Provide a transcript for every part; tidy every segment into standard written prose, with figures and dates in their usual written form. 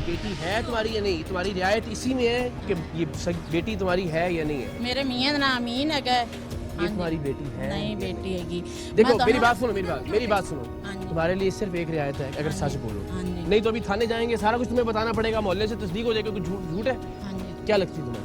बेटी है तुम्हारी या नहीं? तुम्हारी रियायत इसी में है कि ये बेटी तुम्हारी है या नहीं है? मेरे मियां दा नाम अमीन है। ये तुम्हारी बेटी है? नहीं बेटी हैगी। देखो मेरी बात सुनो, मेरी बात सुनो। हाँ जी। तुम्हारे लिए सिर्फ एक रियायत है, अगर सच बोलो। हाँ जी। नहीं तो अभी थाने जाएंगे, सारा कुछ तुम्हें बताना पड़ेगा, मोहल्ले से तस्दीक हो जाएगी कुछ झूठ है। हाँ जी। क्या लगती है तुम्हें?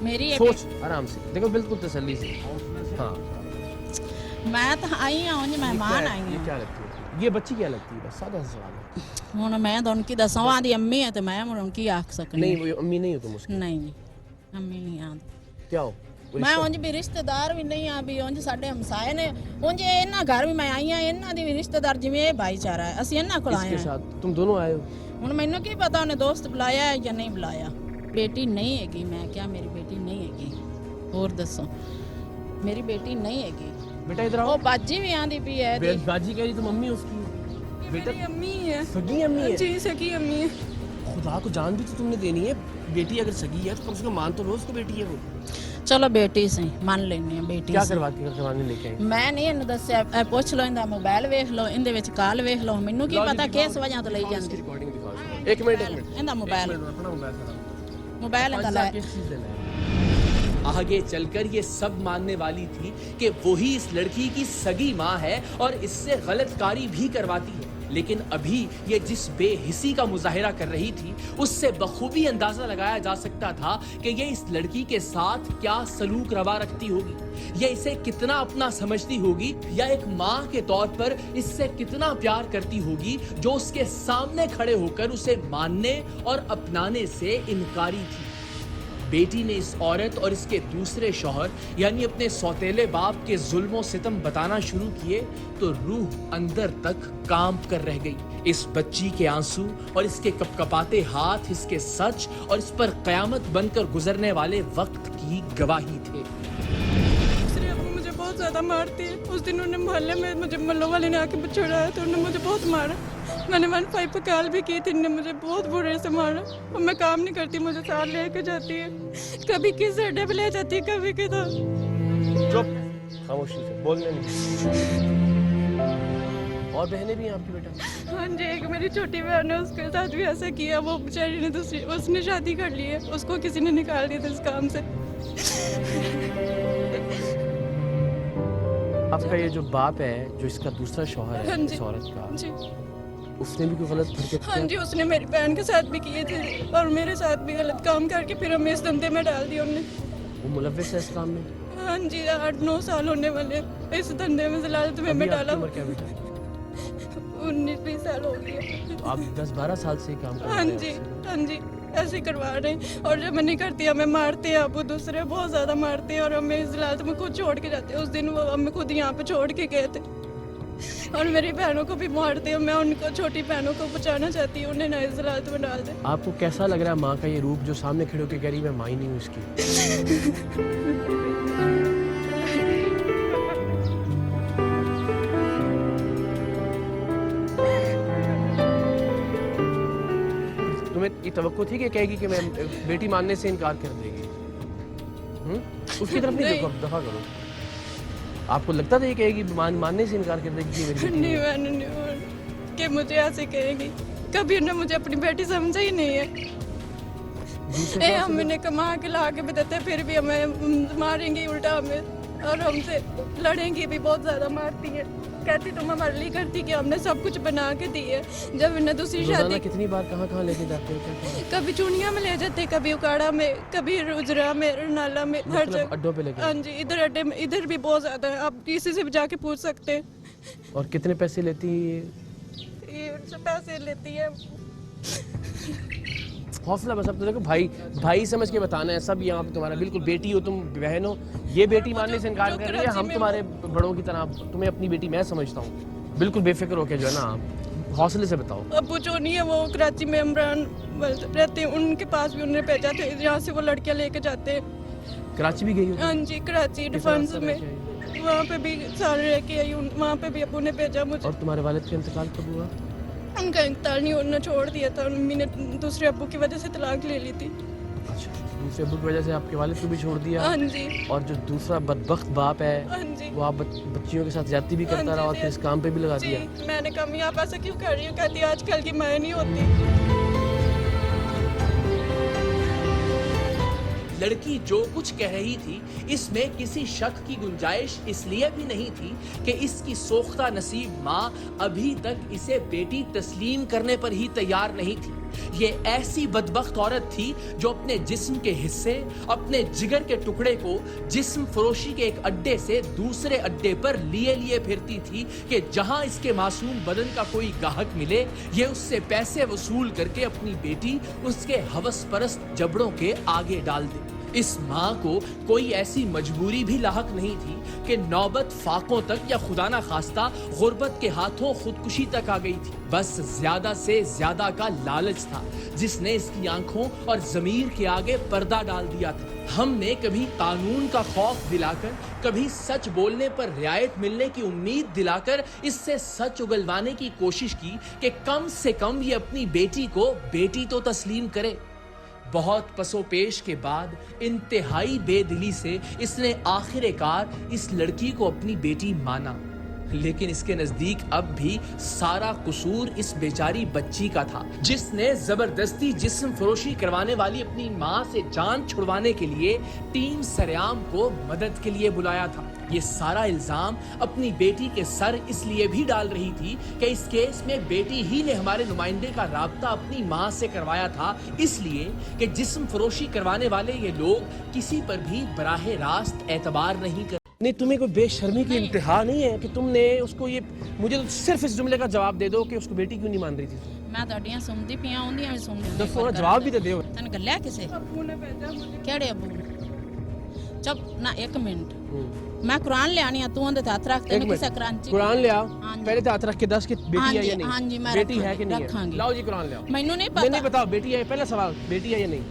मेरी सोच आराम से, देखो बिल्कुल तसल्ली से। हाँ मैं तो आई हूं जी, मेहमान आई ये हूं। क्या लगती है? ये बच्ची क्या लगती है? बस सादा सा सवाल है। ਹੁਣ ਮੈਂ ਤਾਂ ਉਨਕੀ ਦਸਾਵਾਂ ਦੀ ਅੰਮੀ ਹੈ ਤੇ ਮੈਂ ਹੁਣ ਕੀ ਆਖ ਸਕਣੀ? नहीं वो अम्मी नहीं हो तुम उसकी? ਨਹੀਂ ਜੀ, ਅੰਮੀ ਨਹੀਂ ਆਂਦੀ। क्या हो? वो ਮੈਂ रिश्ता- ਉਂਝ ਵੀ ਰਿਸ਼ਤੇਦਾਰ ਵੀ ਨਹੀਂ ਆ, ਵੀ ਉਂਝ ਸਾਡੇ ਹਮਸਾਏ ਨੇ, ਉਂਝ ਇਹਨਾਂ ਘਰ ਵੀ ਮੈਂ ਆਈ ਆ, ਇਹਨਾਂ ਦੀ ਵੀ ਰਿਸ਼ਤੇਦਾਰ ਜਿਵੇਂ ਇਹ ਭਾਈਚਾਰਾ ਹੈ, ਅਸੀਂ ਇਹਨਾਂ ਕੋਲ ਆਏ इसके ਹਾਂ। साथ तुम दोनों आए हो? ਹੁਣ ਮੈਨੂੰ ਕੀ ਪਤਾ ਉਹਨੇ ਦੋਸਤ ਬੁਲਾਇਆ ਹੈ ਜਾਂ ਨਹੀਂ ਬੁਲਾਇਆ। ਬੇਟੀ ਨਹੀਂ ਹੈਗੀ, ਮੈਂ ਕਿਹਾ ਮੇਰੀ ਬੇਟੀ ਨਹੀਂ ਹੈਗੀ। ਹੋਰ ਦੱਸੋ, ਮੇਰੀ ਬੇਟੀ ਨਹੀਂ ਹੈਗੀ। बेटा इधर आओ। ਉਹ ਬਾਜੀ ਵੀ ਆਂਦੀ ਪਈ ਹੈ ਇਹਦੀ। बाजी कह रही तो मम्मी उसकी बेटा मेरी अम्मी है। सगी अम्मी है? जी सगी अम्मी है। खुदा को जान भी तो तुमने देनी है। बेटी अगर सगी है तो कम से कम मान तो लो उसको बेटी है वो। ਚਲੋ ਬੇਟੀ ਸਹੀ ਮੰਨ ਲੈਂਦੇ ਆ, ਬੇਟੀ क्या ਸਹੀ। करवाने लेके आई? ਮੈਂ ਨਹੀਂ ਇਹਨੂੰ ਦੱਸਿਆ, ਇਹ ਪੁੱਛ ਲਓ, ਇਹਦਾ ਮੋਬਾਈਲ ਵੇਖ ਲਓ, ਇਹਦੇ ਵਿੱਚ ਕਾਲ ਵੇਖ ਲਓ, ਮੈਨੂੰ ਕੀ ਪਤਾ ਕਿਸ ਵਜ੍ਹਾ ਤੋਂ ਲਈ इसकी ਜਾਂਦੀ। रिकॉर्डिंग दिखाओ। एक मिनट ਇਹਦਾ ਮੋਬਾਈਲ अपना मोबाइल दिखाओ। ਮੋਬਾਈਲ ਇਹਦਾ ਲੈ। किस चीज लेना है? आगे चलकर ये सब मानने वाली थी कि वही इस लड़की की सगी माँ है और इससे गलतकारी भी करवाती है, लेकिन अभी ये जिस बेहिसी का मुजाहिरा कर रही थी उससे बखूबी अंदाजा लगाया जा सकता था कि ये इस लड़की के साथ क्या सलूक रवा रखती होगी, ये इसे कितना अपना समझती होगी, या एक माँ के तौर पर इससे कितना प्यार करती होगी जो उसके सामने खड़े होकर उसे मानने और अपनाने से इनकारी थी। बेटी ने इस औरत और इसके दूसरे शौहर यानी अपने सौतेले बाप के जुल्म सितम बताना शुरू किए तो रूह अंदर तक कांप कर रह गई। इस बच्ची के आंसू और इसके कपकपाते हाथ इसके सच और इस पर कयामत बनकर गुजरने वाले वक्त की गवाही थे। दूसरे अबू मुझे बहुत ज़्यादा मारती है। उस दिन उन्होंने मोहल्ले में मुझे मल्लो वाले ने आके छोड़ाया तो उन्होंने मुझे बहुत मारा। मैंने 15 पे कॉल भी की थी, इन्होंने मुझे बहुत बुरे से मारा और मैं काम नहीं करती, मुझे साथ लेके जाती है, कभी किस अड्डे पे ले जाती है, कभी किधर। चुप, खामोशी से बोलने नहीं। और बहनें भी हैं आपकी बेटा? हाँ जी, एक मेरी छोटी बहन है, उसके साथ भी ऐसा किया। वो बेचारी ने दूसरी, उसने शादी कर ली है, उसको किसी ने निकाल दिया था इस काम से। आपका ये जो बाप है, जो इसका दूसरा शौहर है हाँ जी। इस औरत का, जी उसने भी कोई गलत हरकत हाँ किया? जी, उसने मेरी बहन के साथ भी किए थे और मेरे साथ भी गलत काम करके फिर हमें इस धंधे में डाल दिया उन्होंने। वो मुलव्विस है इस काम में? हाँ जी, 8-9 साल होने वाले इस धंधे में जलालत में अभी मैं आपकी डाला। उम्र क्या बेटा? 19-20 साल हो गए। तो आप 10-12 साल से ये काम कर हाँ रहे जी हैं? हाँ जी, ऐसे ही करवा रहे हैं और जब मैं नहीं करती हमें मारते हैं, अब वो दूसरे बहुत ज़्यादा मारते हैं और हमें इस जलालत में खुद छोड़ के जाते हैं। उस दिन वो हमें खुद यहाँ पे छोड़ के गए थे और मेरी बहनों को भी मारते हैं। मैं उनको, छोटी बहनों को बचाना चाहती हूँ, उन्हें ना इस जलालत में डाल दे। आपको कैसा लग रहा है माँ का ये रूप जो सामने खड़े होकर कह रही मैं माँ ही नहीं हूँ इसकी? तुम्हें ये तवक्को थी कि कहेगी कि मैं बेटी मानने से इनकार कर देगी? उसकी तरफ नहीं नहीं। देखो, अब दफा करो। आपको लगता था ये कहेगी मानने से इनकार कर देगी कि मेरी बेटी नहीं, है? मैंने नहीं कि मुझे ऐसे कहेगी। कभी उन्होंने मुझे अपनी बेटी समझा ही नहीं है। दूसरे ए, शौहर से हमने कमा के ला के भी देते, फिर भी हमें मारेंगी उल्टा हमें, और हमसे लड़ेंगी भी, बहुत ज़्यादा मारती है। कहती तुम हमारे लिए करती कि हमने सब कुछ बना के दी है। जब इन्हें दूसरी रोजाना शादी, कितनी बार कहाँ लेके जाते हो? क्या कभी चूनिया में ले जाते, कभी उकाड़ा में, कभी रुजरा में, रनाला में, हर मतलब जगह। अड्डों पे लेके? हाँ जी, इधर अड्डे में, इधर भी बहुत ज़्यादा है, आप किसी से भी जाके पूछ सकते हैं। और कितने पैसे लेती है ये? ये उनसे पैसे लेती है। हौसला बस, अब तो देखो भाई समझ के बताना है सब। यहाँ पे तुम्हारा बिल्कुल बेटी हो, तुम बहन हो, ये बेटी मानने से इनकार कर रही है। हम तुम्हारे बड़ों की तरह तुम्हें अपनी बेटी मैं समझता हूँ। बिल्कुल बेफिक्र होके जो है ना, आप हौसले से बताओ। अबू जो नहीं है वो कराची में इमरान रहते हैं, उनके पास भी उन्होंने भेजा थे, यहाँ से वो लड़कियाँ लेके जाते हैं। कराची भी गई हो? हाँ जी, कराची डिफेंस में, वहाँ पे भी साल रह के आई, वहाँ पे भी अबू ने भेजा मुझे। और तुम्हारे वालिद का इंतकाल कब हुआ? उनका इंतकाल नहीं, उन्होंने छोड़ दिया था, मम्मी ने दूसरे अबू की वजह से तलाक ले ली थी। अच्छा, दूसरे अब्बू की वजह से आपके वालिद को भी छोड़ दिया? हाँ जी और जो दूसरा बदबख्त बाप है हाँ जी वो आप बच्चियों के साथ ज्यादती भी करता रहा और फिर इस काम पे भी लगा जी। दिया? मैंने कहा मैं आप ऐसा क्यों कर रही हूँ? कहती आजकल की मैं नहीं होती। लड़की जो कुछ कह रही थी इसमें किसी शक की गुंजाइश इसलिए भी नहीं थी कि इसकी सोख्ता नसीब माँ अभी तक इसे बेटी तस्लीम करने पर ही तैयार नहीं थी। ये ऐसी बदबख्त औरत थी जो अपने जिस्म के हिस्से, अपने जिगर के टुकड़े को जिस्म फरोशी के एक अड्डे से दूसरे अड्डे पर लिए लिए फिरती थी कि जहां इसके मासूम बदन का कोई गाहक मिले ये उससे पैसे वसूल करके अपनी बेटी उसके हवस परस्त जबड़ों के आगे डाल दे। इस माँ को कोई ऐसी मजबूरी भी लाहक नहीं थी कि नौबत फाकों तक या खुदा ना खास्ता गुर्बत के हाथों खुदकुशी तक आ गई थी। बस ज्यादा से ज्यादा का लालच था जिसने इसकी आंखों और जमीर के आगे पर्दा डाल दिया था। हमने कभी कानून का खौफ दिलाकर, कभी सच बोलने पर रियायत मिलने की उम्मीद दिलाकर इससे सच उगलवाने की कोशिश की कि कम से कम ये अपनी बेटी को बेटी तो तस्लीम करे। बहुत पसोपेश के बाद इंतहाई बेदिली से इसने आखिरकार इस लड़की को अपनी बेटी माना, लेकिन इसके नजदीक अब भी सारा कसूर इस बेचारी बच्ची का था जिसने जबरदस्ती जिस्म फरोशी करवाने वाली अपनी माँ से जान छुड़वाने के लिए टीम सरेआम को मदद के लिए बुलाया था। ये सारा इल्जाम अपनी बेटी के सर इसलिए भी डाल रही थी कि इस केस में बेटी ही ने हमारे नुमाइंदे का राब्ता अपनी माँ से करवाया था, इसलिए कि जिस्म फरोशी करवाने वाले ये लोग किसी पर भी बराह रास्त एतबार नहीं कर। नहीं, तुम्हें कोई बेशर्मी की इंतहा नहीं है कि तुमने उसको ये, मुझे तो सिर्फ इस जुमले का जवाब दे दो कि उसको बेटी क्यों नहीं मान रही थी? मैं ਤੁਹਾਡੀਆਂ ਸੁਣਦੀ ਪਿਆ ਹੁੰਦੀਆਂ ਵੀ ਸੁਣਦੀ दसो ना, जवाब भी तो दो। ਤੈਨੂੰ ਗੱਲਿਆ ਕਿਸੇ अबू ने भेजा मुझे। ਕਿਹੜੇ ਅਬੂ ਚੁੱਪ ਨਾ 1 ਮਿੰਟ मैं कुरान ले आनी तू ਉਹਦੇ ਤੇ ਹੱਥ ਰੱਖ ਤੈਨੂੰ ਕਿਸੇ ਕਰਾਂਚੀ कुरान ले आओ, ਹਾਂਜੀ। पहले तो हाथ रख के दस कि बेटी है या नहीं? ਹਾਂਜੀ ਮੈਂ बेटी है कि नहीं है? ਰੱਖਾਂਗੀ। लाओ जी कुरान ले आओ। ਮੈਨੂੰ नहीं नहीं नहीं पता बताओ बेटी है, पहला सवाल बेटी है या नहीं?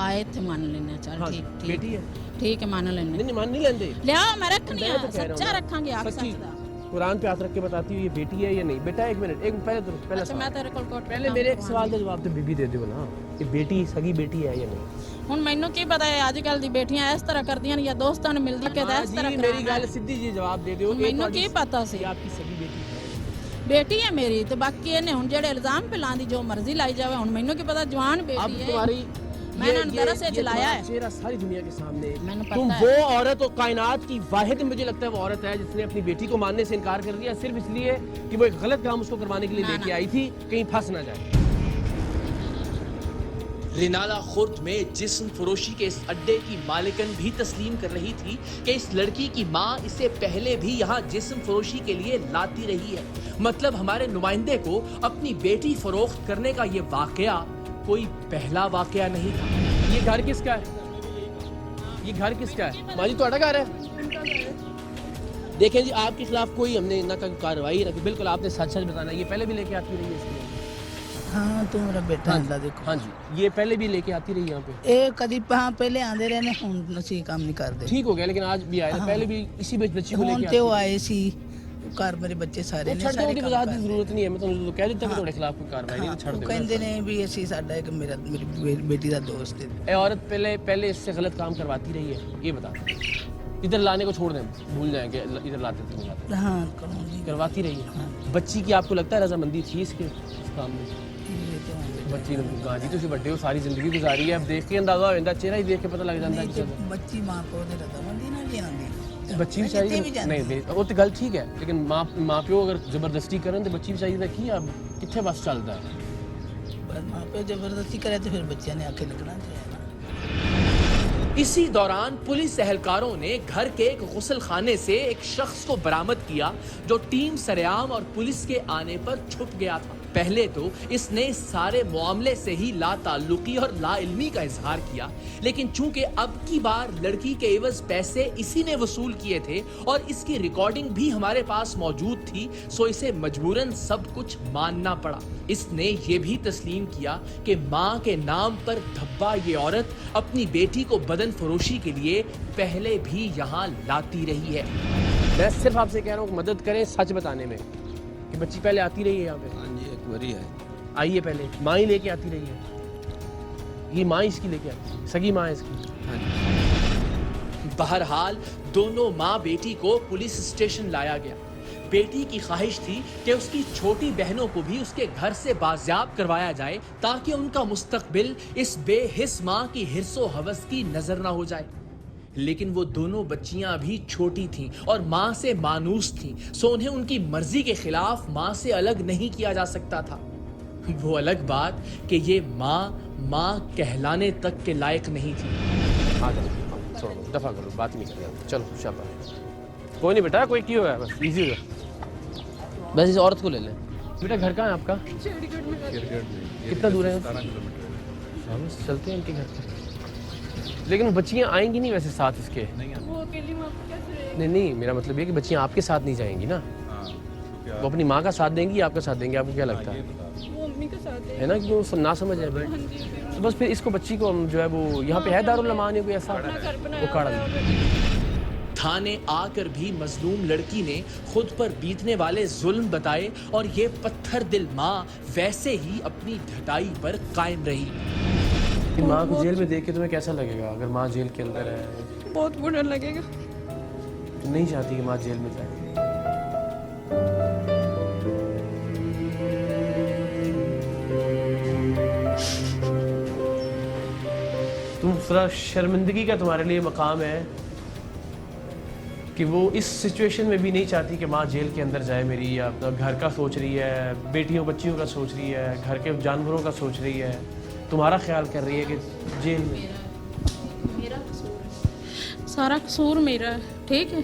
ਆਏ ਇੱਥੇ ਮੰਨ ਲੈਣੇ ਚੱਲ हाँ, ਠੀਕ ठीक बेटी है। ठीक है मान लेने नहीं नहीं मान नहीं लेंदे। लिया मैं रखनी मैं है तो कह रहा हूँ सच्चा ना, रखांगे आग सच्ची। सच दा कुरान पे हाथ रख के बताती हूँ ये बेटी है या नहीं। बेटा एक मिनट, एक पहले तो पहला अच्छा मैं सवाल। तेरे को कोट पहले मेरे एक सवाल का जवाब तो बीबी दे दो ना, कि बेटी सगी बेटी है या नहीं? ਹੁਣ ਮੈਨੂੰ ਕੀ ਪਤਾ ਹੈ ਅੱਜ ਕੱਲ ਦੀ ਬੇਟੀਆਂ ਇਸ ਤਰ੍ਹਾਂ ਕਰਦੀਆਂ ਨੇ ਜਾਂ ਦੋਸਤਾਂ ਨੂੰ ਮਿਲਦੀ ਕਿ हाँ ਇਸ ਤਰ੍ਹਾਂ जी, मेरी गल सीधी जी जवाब दे दो। ਮੈਨੂੰ ਕੀ ਪਤਾ ਸੀ आपकी सगी बेटी है। ਬੇਟੀ ਹੈ ਮੇਰੀ ਤੇ ਬਾਕੀ ਇਹਨੇ ਹੁਣ ਜਿਹੜੇ ਇਲਜ਼ਾਮ ਪਿਲਾਂ ਦੀ ਜੋ ਮਰਜ਼ੀ ਲਾਈ ਜਾਵੇ ਹੁਣ ਮੈਨੂੰ ਕੀ ਪਤਾ ਜਵਾਨ अब ਬੇਟੀ ਹੈ तुम्हारी मैंने अंदर से जलाया है चेहरा सारी दुनिया के सामने। मैंने पता तुम है। वो औरत और कायनात की वाहिद, मुझे लगता है वो औरत है जिसने अपनी बेटी को मानने से इनकार कर दिया सिर्फ इसलिए कि वो एक गलत काम उसको करवाने के लिए ना, लेके ना। आई थी, कहीं फंस ना जाए। रिनाला खुर्द में जिस्म फरोशी के इस अड्डे की मालिकन भी तस्लीम कर रही थी कि इस लड़की की माँ इसे पहले भी यहाँ जिस्म फरोशी के लिए लाती रही है। मतलब हमारे नुमाइंदे को अपनी बेटी फरोख्त करने का ये वाकया कोई पहला वाकया नहीं था। ये घर किसका है? ये घर किसका है? माँ जी ਤੁਹਾਡਾ घर है? देखें जी, आपके खिलाफ कोई हमने ना कोई कार्रवाई रखी, बिल्कुल आपने सच सच बताना। ये पहले भी लेके आती रही है इसलिए? हाँ तू मेरा बेटा अल्लाह देखो हाँ जी, ये पहले भी लेके आती रही यहाँ पे? ਇਹ ਕਦੀ ਪਹਿਲੇ ਆਂਦੇ ਰਹੇ ਨੇ ਹੁਣ ਅਸੀਂ ਕੰਮ ਨਹੀਂ ਕਰਦੇ ठीक हो गया, लेकिन आज भी आए थे, हाँ। पहले भी इसी बच्ची को ਹੁਣ लेके ਤੇ ਉਹ आती ਆਏ ਸੀ ਘਰ ਮੇਰੇ ਬੱਚੇ ਸਾਰੇ ਨੇ छड़ दो, ਸਾਰੇ की ਕੰਮ वजाहत की ਕਰਦੇ। जरूरत नहीं है। मैं तो कह देता कि ਤੁਹਾਡੇ खिलाफ कोई कार्रवाई नहीं, हाँ, तो छड़ ਉਹ दो। ਕਹਿੰਦੇ ਨੇ ਵੀ ਅਸੀਂ ਸਾਡਾ ਇੱਕ ਮੇਰੀ ਬੇਟੀ ਦਾ ਦੋਸਤ ਹੈ ए औरत पहले इससे गलत काम करवाती रही है, ये बता। इधर लाने को छोड़ दें, भूल जाएं कि इधर लाते थे। हाँ करूँगी करवाती रही है। हाँ। बच्ची की आपको लगता है रजामंदी थी इसके इस काम में? ये तो आंदे। बच्ची ने गां जी तुम बड़े हो, सारी जिंदगी गुजारी है, अब देख के अंदाजा हो जाता, चेहरा ही देख के पता लग जाता नहीं है तो कि बच्ची माँ को दे रहा मंदी ना जी आंदी बच्ची भी जितने भी चाहिए जाती नहीं वो तो गल ठीक है, लेकिन माँ प्यो अगर जबरदस्ती करें तो बच्ची भी चाहिए था कि अब कितने बस चलता है। बस माँ पे जबरदस्ती करे तो फिर बच्चे ने आके निकलना चाहिए ना। इसी दौरान पुलिस एहलकारों ने घर के एक गुसल खाने से एक शख्स को बरामद किया जो टीम सरेआम और पुलिस के आने पर छुप गया था। पहले तो इसने इस सारे मामले से ही लाताल्लुकी और लाइल्मी का इजहार किया, लेकिन चूंकि अब की बार लड़की के एवज पैसे इसी ने वसूल किए थे और इसकी रिकॉर्डिंग भी हमारे पास मौजूद थी, सो इसे मजबूरन सब कुछ मानना पड़ा। इसने ये भी तस्लीम किया कि माँ के नाम पर धब्बा ये औरत अपनी बेटी को बदन फरोशी के लिए पहले भी यहाँ लाती रही है। मैं सिर्फ आपसे कह रहा हूँ मदद करें सच बताने में कि बच्ची पहले आती रही है यहाँ पे। हाँ जी, एक बारी है। आई है पहले, माँ ही लेके आती रही है, ये माँ इसकी लेके आती, सगी माँ है इसकी। हाँ जी। बहरहाल दोनों माँ बेटी को पुलिस स्टेशन लाया गया। بیٹی کی خواہش تھی کہ اس کی چھوٹی بہنوں کو بھی اس کے گھر سے بازیاب کروایا جائے تاکہ ان کا مستقبل اس بے حس ماں کی حرص و ہوس کی نظر نہ ہو جائے، لیکن وہ دونوں بچیاں ابھی چھوٹی تھیں اور ماں سے مانوس تھیں، سو انہیں ان کی مرضی کے خلاف ماں سے الگ نہیں کیا جا سکتا تھا۔ وہ الگ بات کہ یہ ماں کہلانے تک کے لائق نہیں تھی۔ آ جاؤ، چھوڑو، دفع کرو، بات نہیں کریں، چلو شاباش۔ کوئی نہیں بیٹا، کوئی کیوں ہے، بس ایزی ہو گیا۔ بس اس عورت کو لے لیں۔ بیٹا گھر کہاں ہے آپ کا؟ کتنا دور ہے؟ 17 کلومیٹر۔ ہاں بس چلتے ہیں ان کے گھر پہ۔ لیکن وہ بچیاں آئیں گی نہیں ویسے ساتھ اس کے؟ وہ اکیلی وہاں پہ کیسے رہے گی؟ نہیں، میرا مطلب یہ کہ بچیاں آپ کے ساتھ نہیں جائیں گی نا، ہاں، وہ اپنی ماں کا ساتھ دیں گی، آپ کا ساتھ دیں گے، آپ کو کیا لگتا ہے؟ وہ امی کے ساتھ ہے نا کہ وہ نہ سمجھ ہے بھائی، تو بس پھر اس کو بچی کو ہم جو ہے وہ یہاں پہ ہے دارالمان یا کوئی ایسا وہ کاڑا دیں۔ تھانے آ کر بھی مظلوم لڑکی نے خود پر بیتنے والے ظلم بتائے اور یہ پتھر دل ماں ویسے ہی اپنی ڈھٹائی پر قائم رہی۔ ماں کو جیل میں دیکھ کے تمہیں کیسا لگے گا اگر ماں جیل کے اندر ہے؟ بہت برا لگے گا۔ تم نہیں چاہتی کہ ماں جیل میں جائے؟ تم ذرا شرمندگی کا تمہارے لیے مقام ہے کہ وہ اس سچویشن میں بھی نہیں چاہتی کہ ماں جیل کے اندر جائے میری، یا اپنا گھر کا سوچ رہی ہے، بیٹیوں بچیوں کا سوچ رہی ہے، گھر کے جانوروں کا سوچ رہی ہے، تمہارا خیال کر رہی ہے کہ جیل میں۔ میرا قصور ہے، سارا قصور میرا ہے، ٹھیک ہے،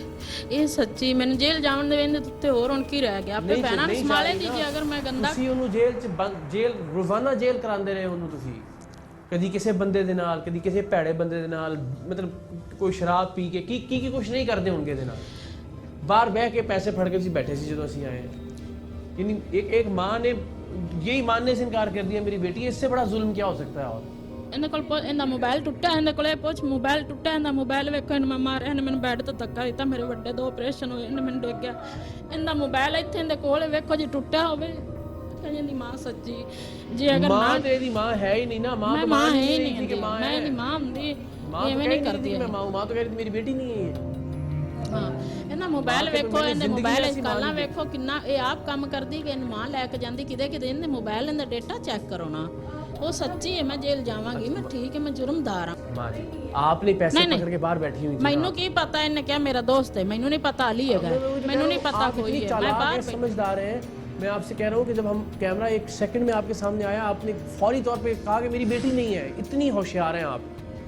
یہ سچی میں جیل جاون دے ویندے تے اور ان کی رہ گیا اپنے بہناں نوں سنبھالے دیجیے اگر میں گندا تسی انہوں جیل روزانہ جیل کراندے رہے انہوں تسی، کدی کسی بندے دے نال، کدی کسی پیڑے بندے دے نال، مطلب کوئی شراب پی کے کی کچھ نہیں کردے ان کے دے نال، باہر بہ کے پیسے پھڑ کے بیٹھے سی جدوں اسی آئے ہیں۔ یعنی ایک ماں نے یہی ماننے سے انکار کر دیا میری بیٹی، اس سے بڑا ظلم کیا ہو سکتا ہے؟ اور ਇਹਨਾਂ ਕੋਲ ਇਹਦਾ ਮੋਬਾਈਲ ਟੁੱਟਾ, ਇਹਦੇ ਕੋਲੇ ਪੁੱਛ ਮੋਬਾਈਲ ਟੁੱਟਾ, ਇਹਦਾ ਮੋਬਾਈਲ ਵੇਖੋ, ਇਹਨੂੰ ਮੈਂ ਮਾਰਿਆ, ਇਹਨੇ ਮੈਨੂੰ ਬੈੱਡ ਤੇ ਧੱਕਾ ਦਿੱਤਾ, ਮੇਰੇ ਵੱਡੇ 2 ਆਪਰੇਸ਼ਨ ਹੋਏ, ਇਹਨੇ ਮੈਨੂੰ ਡੇਗਿਆ, ਇਹਦਾ ਮੋਬਾਈਲ ਇੱਥੇ ਇਹਦੇ ਕੋਲ ਵੇਖੋ ਜੀ ਟੁੱਟਿਆ ਹੋਵੇ। ਕਹਿੰਦੀ ਮਾਂ ਸੱਚੀ ਜੇ ਅਗਰ ਮਾਂ ਤੇਰੀ ਮਾਂ ਹੈ ਹੀ ਨਹੀਂ ਨਾ, ਮਾਂ ਮੈਂ تو ਮਾਂ ਹੈ نہیں ਹੀ رہی ਨਹੀਂ تھی کہ ماں ਮੈਂ ہے، ਨਹੀਂ ਮਾਂ ਹੁੰਦੀ ماں تو ਐਵੇਂ کہہ ਨਹੀਂ رہی ਕਰਦੀ تھی کہ میں ماں ہوں، ماں تو کہہ رہی تھی میری بیٹی نہیں ہے۔ ਹਾਂ ਇਹਦਾ ਮੋਬਾਈਲ ਮਾਂ ਤੇ ਵੇਖੋ, ਮੇਰੀ ਇਹਦੇ ਜ਼ਿੰਦਗੀ ਮੋਬਾਈਲ ਐਸੀ ਕਾਲਾਂ ਮਾਂ ਦੀ। ਵੇਖੋ ਕਿੰਨਾ ਇਹ ਆਪ ਕੰਮ ਕਰਦੀ ਕਿ ਇਹਨੂੰ ਮਾਂ ਲੈ ਕੇ ਜਾਂਦੀ ਕਿਤੇ ਕਿਤੇ, ਇਹਦੇ ਮੋਬਾਈਲ ਇਹਦਾ ਡੇਟਾ ਚੈੱਕ ਕਰੋ ਨਾ। وہ سچی ہے، میں جیل جاواں گی، میں ٹھیک ہے، میں جرمدار ہوں۔ ماں جی آپ نے پیسے نہیں، پکڑ کے باہر بیٹھی ہوئی تھی، مینوں کی پتا ہے کیا میرا دوست ہے، مینوں نہیں پتا علی ہے، مینوں نہیں پتا آپ کوئی اتنی ہے، میں چالاک باہر ہیں، سمجھدار ہیں۔ میں آپ سے کہہ رہا ہوں کہ جب ہم کیمرہ ایک سیکنڈ میں آپ کے سامنے آیا، آپ نے فوری طور پہ کہا کہ میری بیٹی نہیں ہے، اتنی ہوشیار ہیں آپ،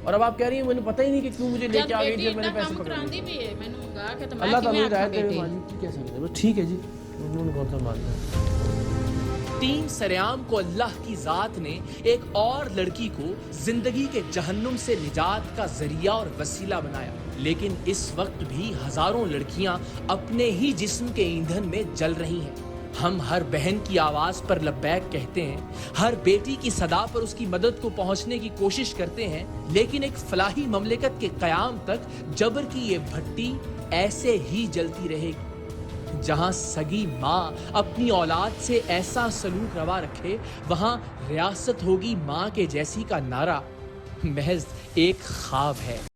اور اب آپ کہہ رہی ہیں مجھے پتہ ہی نہیں کہ کیوں مجھے لے کے آ گئی جب میں نے پیسے پکڑ لیے۔ بھی ہے مینوں منگا کے تو میں اللہ تعالیٰ کیویں ہدایت آکھاں دے بیٹی ماں جی، کی کہہ سکتے ہیں، ٹھیک ہے جی، انہوں نے کون سا ماننا ہے۔ تین سریام کو اللہ کی ذات نے ایک اور لڑکی کو زندگی کے جہنم سے نجات کا ذریعہ اور وسیلہ بنایا، لیکن اس وقت بھی ہزاروں لڑکیاں اپنے ہی جسم کے ایندھن میں جل رہی ہیں۔ ہم ہر بہن کی آواز پر لبیک کہتے ہیں، ہر بیٹی کی صدا پر اس کی مدد کو پہنچنے کی کوشش کرتے ہیں، لیکن ایک فلاحی مملکت کے قیام تک جبر کی یہ بھٹی ایسے ہی جلتی رہے گی۔ جہاں سگی ماں اپنی اولاد سے ایسا سلوک روا رکھے، وہاں ریاست ہوگی ماں کے جیسی کا نعرہ محض ایک خواب ہے۔